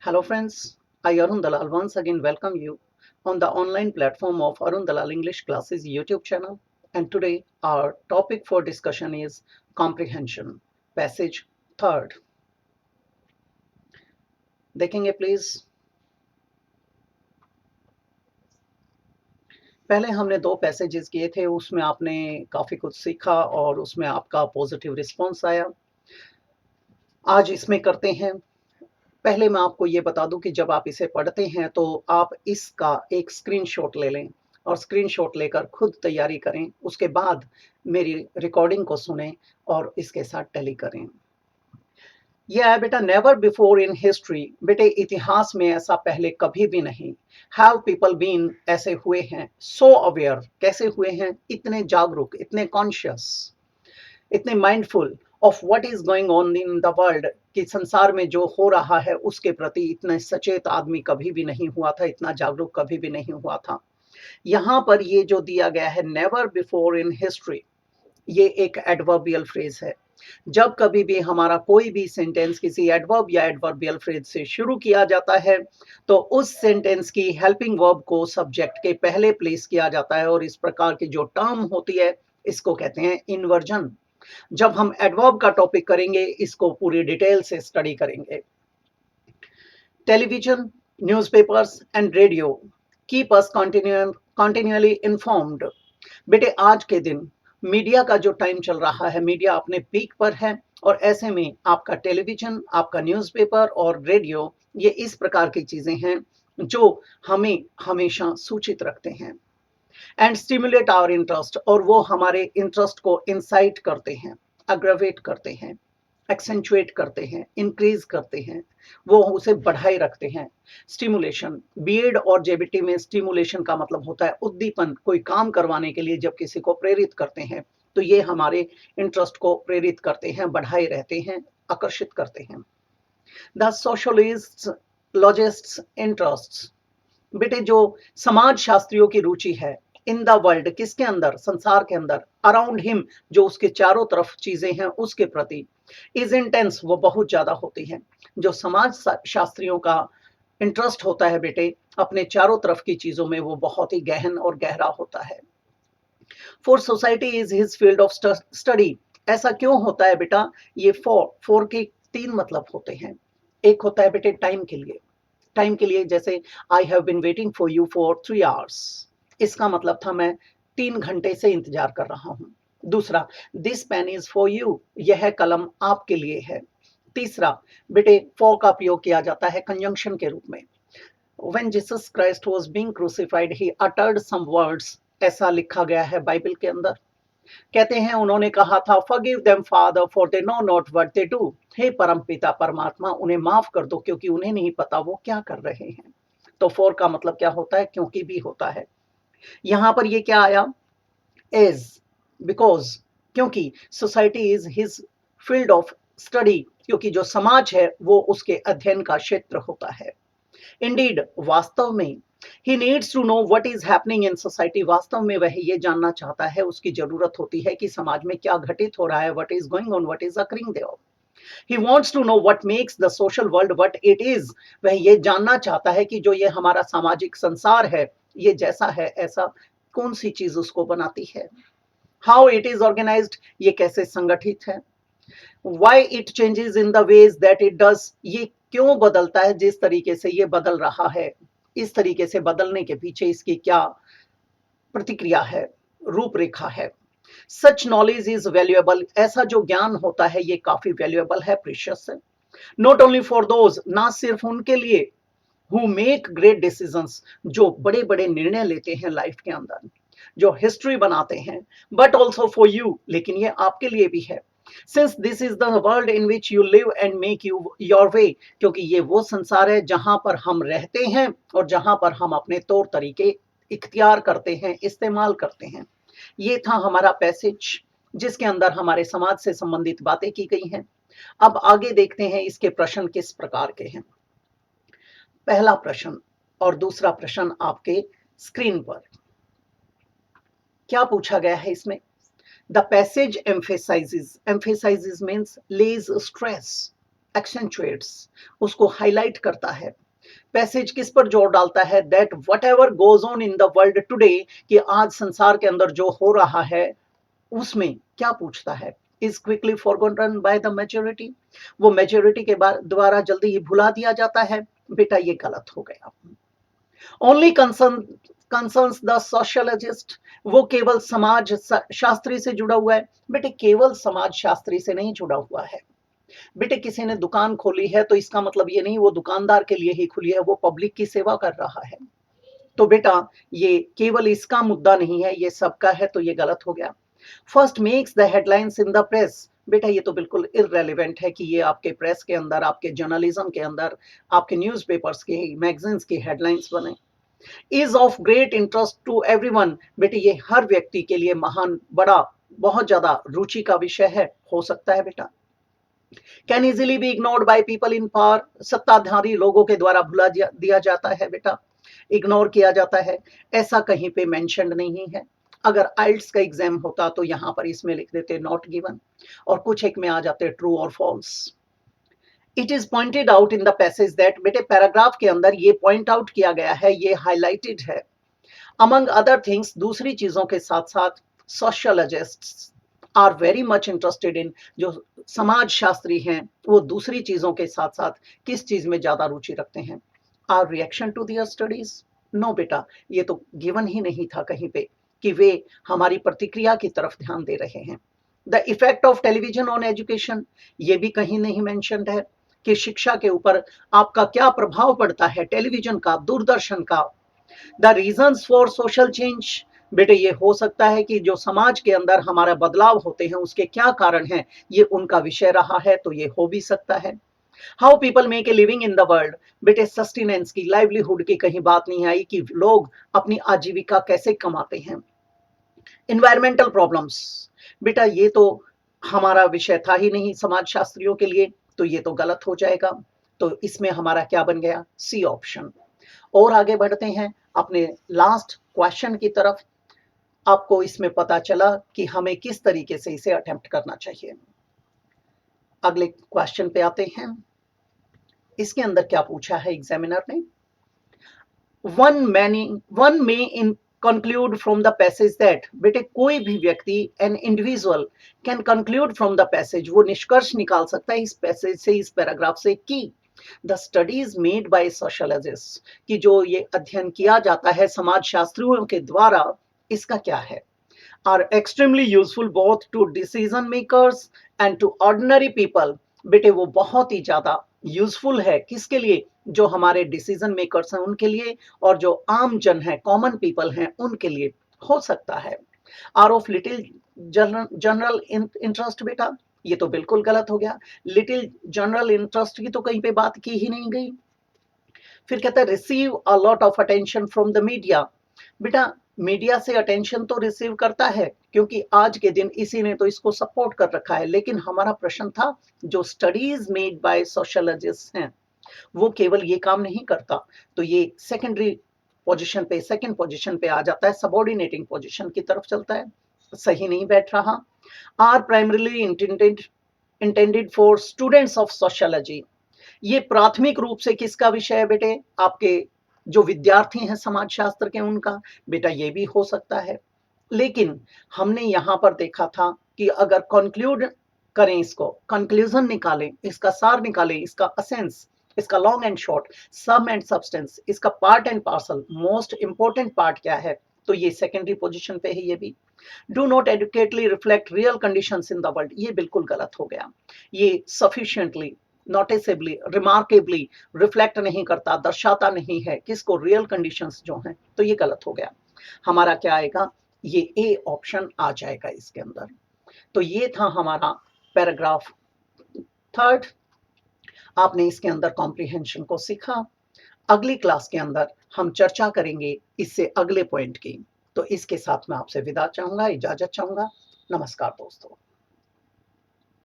Hello friends, I Arun Dalal once again welcome you on the online platform of Arun Dalal English Classes YouTube channel, and today our topic for discussion is comprehension, passage third. देखेंगे please. पहले हमने दो passages किए थे, उसमें आपने काफी कुछ सीखा और उसमें आपका पॉजिटिव रिस्पॉन्स आया। आज इसमें करते हैं। पहले मैं आपको ये बता दूं कि जब आप इसे पढ़ते हैं तो आप इसका एक स्क्रीनशॉट ले लें और स्क्रीनशॉट लेकर खुद तैयारी करें। उसके बाद मेरी रिकॉर्डिंग को सुनें और इसके साथ टैली करें। यह है बेटा, नेवर बिफोर इन हिस्ट्री, बेटे इतिहास में ऐसा पहले कभी भी नहीं। हैव पीपल बीन, ऐसे हुए हैं। सो अवेयर, कैसे हुए हैं? इतने जागरूक, इतने कॉन्शियस, इतने mindful of what is going on in the world, कि संसार में जो हो रहा है उसके प्रति इतना सचेत आदमी कभी भी नहीं हुआ था, इतना जागरूक कभी भी नहीं हुआ था। यहाँ पर ये जो दिया गया है नेवर बिफोर इन हिस्ट्री, ये एक एडवर्बियल फ्रेज है। जब कभी भी हमारा कोई भी सेंटेंस किसी एडवर्ब या एडवर्बियल फ्रेज से शुरू किया जाता है तो उस सेंटेंस की हेल्पिंग वर्ब को सब्जेक्ट के पहले प्लेस किया जाता है, और इस प्रकार की जो टर्म होती है इसको कहते हैं इन्वर्जन। जब हम एडवर्ब का टॉपिक करेंगे इसको पूरी डिटेल से स्टडी करेंगे। Television, newspapers and radio keep us continually informed. बेटे आज के दिन मीडिया का जो टाइम चल रहा है, मीडिया अपने पीक पर है, और ऐसे में आपका टेलीविजन, आपका न्यूज़पेपर और रेडियो, ये इस प्रकार की चीजें हैं जो हमें हमेशा सूचित रखते हैं। एंड स्टिमुलेट आवर इंटरेस्ट, और वो हमारे इंटरेस्ट को इंसाइट करते हैं, अग्रवेट करते हैं, एक्सेंचुएट करते हैं, इंक्रीज करते हैं, वो उसे बढ़ाए रखते हैं। स्टिमुलेशन, बीएड और जेबीटी में स्टिमुलेशन का मतलब होता है उद्दीपन, कोई काम करवाने के लिए जब किसी को प्रेरित करते हैं तो ये हमारे इंटरेस्ट को प्रेरित करते हैं, बढ़ाए रहते हैं, आकर्षित करते हैं। द सोशलिस्ट लॉजिस्ट्स इंटरेस्ट्स, बेटे जो समाज शास्त्रियों की रुचि है, इन द वर्ल्ड, किसके अंदर? संसार के अंदर, अराउंड हिम, जो उसके चारों तरफ चीजें हैं उसके प्रति, इज इंटेंस, वो बहुत ज्यादा होती है। जो समाज शास्त्रियों का इंटरेस्ट होता है बेटे अपने चारों तरफ की चीजों में, वो बहुत ही गहन और गहरा होता है। For society is his field of study, ऐसा क्यों होता है बेटा? ये फोर के तीन मतलब होते हैं। एक होता है बेटे टाइम के लिए, टाइम के लिए, जैसे I have been waiting for you for 3 hours, इसका मतलब था मैं 3 घंटे से इंतजार कर रहा हूं। दूसरा, this pen is for you, यह कलम आपके लिए है। तीसरा, बेटे फॉर का प्रयोग किया जाता है कंजंक्शन के रूप में। When Jesus Christ was being crucified he uttered some words, ऐसा लिखा गया है बाइबल के अंदर। कहते हैं उन्होंने कहा था, forgive them father for they know not what they do, हे परमपिता परमात्मा उन्हें माफ कर दो क्योंकि उन्हें नहीं पता वो क्या कर रहे हैं। तो फॉर का मतलब क्या होता है? क्योंकि भी होता है। यहां पर ये क्या आया? इज, बिकॉज, क्योंकि society is his field of study, क्योंकि जो समाज है वो उसके अध्ययन का क्षेत्र होता है। इंडीड, वास्तव में, he needs to know what is happening in society, वास्तव में वह ये जानना चाहता है, उसकी जरूरत होती है कि समाज में क्या घटित हो रहा है, what is going on, what is occurring there. He wants to know what makes the social world what it is, वह ये जानना चाहता है कि जो ये हमारा सामाजिक संसार है, ये जैसा है ऐसा कौन सी चीज उसको बनाती है। हाउ इट इज ऑर्गेनाइज्ड, ये कैसे संगठित है। Why it changes in the ways that it does, ये क्यों बदलता है जिस तरीके से ये बदल रहा है, इस तरीके से बदलने के पीछे इसकी क्या प्रतिक्रिया है, रूपरेखा है। सच नॉलेज इज वैल्यूएबल, ऐसा जो ज्ञान होता है ये काफी वैल्यूएबल है, प्रीशियस है। नॉट ओनली फॉर दोज, ना सिर्फ उनके लिए, हु मेक ग्रेट डिसीजंस, जो बड़े बड़े निर्णय लेते हैं लाइफ के अंदर, जो हिस्ट्री बनाते हैं, बट ऑल्सो फॉर यू, लेकिन ये आपके लिए भी है। Since this is the world in which you live and make you your way, क्योंकि ये वो संसार है जहां पर हम रहते हैं और जहां पर हम अपने तौर तरीके इख्तियार करते हैं, इस्तेमाल करते हैं। ये था हमारा पैसेज जिसके अंदर हमारे समाज से संबंधित बातें की गई हैं। अब आगे देखते हैं इसके प्रश्न किस प्रकार के हैं। पहला प्रश्न और दूसरा प्रश्न आपके स्क्रीन पर। क्या पूछा गया है इसमें? The passage emphasizes means lays stress, एक्सेंचुएट्स, उसको हाईलाइट करता है। पैसेज किस पर जोर डालता है? That what ever goes on in the world today, कि आज संसार के अंदर जो हो रहा है उसमें क्या पूछता है? Is quickly forgotten by the majority, वो मेजोरिटी के द्वारा जल्दी ही भुला दिया जाता है। बेटा ये गलत हो गया। ओनली कंसर्न्स द सोशोलॉजिस्ट, वो केवल समाज शास्त्री से जुड़ा हुआ है। बेटे केवल समाज शास्त्री से नहीं जुड़ा हुआ है। बेटे किसी ने दुकान खोली है तो इसका मतलब ये नहीं वो दुकानदार के लिए ही खुली है, वो पब्लिक की सेवा कर रहा है। तो बेटा ये केवल इसका मुद्दा नहीं है, ये सबका है, तो ये गलत हो गया। First makes the headlines in the press, बेटा ये तो बिल्कुल इररेलेवेंट है कि ये आपके प्रेस के अंदर, आपके जर्नलिज्म के अंदर, आपके न्यूज़पेपर्स के, मैगजीन्स की हेडलाइंस बने। Is of great interest to everyone, बेटे ये हर व्यक्ति के लिए महान, बड़ा, बहुत ज्यादा रुचि का विषय है, हो सकता है बेटा। Can easily be ignored by people in power, सत्ताधारी लोगों के द्वारा भुला दिया जाता है बेटा, इग्नोर किया जाता है, ऐसा कहीं पे मेंशन्ड नहीं है। अगर आइल्ट्स का एग्जाम होता तो यहाँ पर इसमें लिख देते नॉट गिवन, और कुछ एक में आ जाते ट्रू और false. It is pointed out in the passage that, बेटे पैराग्राफ के अंदर ये पॉइंट आउट किया गया है, ये हाईलाइटेड है। अमंग अदर थिंग्स, दूसरी चीजों के साथ साथ, sociologists are very much interested in, जो समाज शास्त्री हैं वो दूसरी चीजों के साथ साथ किस चीज में ज्यादा रुचि रखते हैं? Are reaction to their studies, no बेटा ये तो गिवन ही नहीं था कहीं पे कि वे हमारी प्रतिक्रिया की तरफ ध्यान दे रहे हैं। The effect of television on education, ये भी कहीं नहीं मेंशन्ड है कि शिक्षा के ऊपर आपका क्या प्रभाव पड़ता है टेलीविजन का, दूरदर्शन का। The reasons for social change, बेटे ये हो सकता है कि जो समाज के अंदर हमारा बदलाव होते हैं उसके क्या कारण हैं, ये उनका विषय रहा है, तो ये हो भी सकता है। How people make a living in the world, बेटे सस्टेनेंस की, लाइवलीहुड की कहीं बात नहीं आई कि लोग अपनी आजीविका कैसे कमाते हैं। इन्वायरमेंटल प्रॉब्लम्स, बेटा ये तो हमारा विषय था ही नहीं समाज शास्त्रियों के लिए, तो ये तो गलत हो जाएगा। तो इसमें हमारा क्या बन गया? C option. और आगे बढ़ते हैं अपने लास्ट क्वेश्चन की तरफ। आपको इसमें पता चला कि हमें किस तरीके से इसे अटेम्प्ट करना चाहिए। अगले क्वेश्चन पे आते हैं। इसके अंदर क्या पूछा है एग्जामिनर ने? One may in conclude from the passage that, बेटे कोई भी व्यक्ति, an individual can conclude from the passage, वो निष्कर्ष निकाल सकता है इस पैसेज से, इस पैराग्राफ से, कि the studies made by sociologist, कि जो ये अध्ययन किया जाता है समाज शास्त्रियों के द्वारा, इसका क्या है? Are extremely useful both to decision makers and to ordinary people, बेटे वो बहुत ही ज्यादा यूजफुल है, किसके लिए? जो हमारे डिसीजन मेकर्स हैं उनके लिए, और जो आम जन है, कॉमन पीपल हैं, उनके लिए हो सकता है। Are of little general interest, बेटा ये तो बिल्कुल गलत हो गया। लिटिल जनरल इंटरेस्ट की तो कहीं पे बात की ही नहीं गई। फिर कहता है receive a lot of attention from the media, बेटा मीडिया से अटेंशन तो रिसीव करता है क्योंकि आज के दिन इसी ने तो इसको सपोर्ट कर रखा है, लेकिन हमारा प्रश्न था जो स्टडीज मेड बाय सोशोलॉजिस्ट हैं वो केवल ये काम नहीं करता, तो ये सेकेंडरी पोजीशन पे, सेकंड पोजीशन पे आ जाता है, सबऑर्डिनेटिंग पोजीशन की तरफ चलता है, सही नहीं बैठ रहा। Are primarily intended for students of sociology, ये प्राथमिक रूप से किसका विषय है बेटे? आपके जो विद्यार्थी हैं समाजशास्त्र के उनका, बेटा ये भी हो सकता है। लेकिन हमने यहाँ पर देखा था कि अगर कंक्लूड करें, इसको कंक्लूजन निकालें, इसका सार निकालें, इसका असेंस, इसका long and short, sum and substance, इसका part and parcel, most important part क्या है, तो ये सेकेंडरी पोजीशन पे है। ये भी do not adequately reflect real conditions in the world, ये बिल्कुल गलत हो गया। ये सफिशिएंटली, नोटिसेबली, रिमार्केबली रिफ्लेक्ट नहीं करता, दर्शाता नहीं है किसको? रियल कंडीशंस जो हैं, तो ये गलत हो गया। हमारा क्या आएगा? ये ए ऑप्शन आ जाएगा इसके अंदर। तो ये था हमारा पैराग्राफ थर्ड। आपने इसके अंदर कॉम्प्रिहेंशन को सीखा। अगली क्लास के अंदर हम चर्चा करेंगे इससे अगले पॉइंट की। तो इसके साथ मैं आपसे विदा चाहूंगा, इजाजत चाहूंगा। नमस्कार दोस्तों।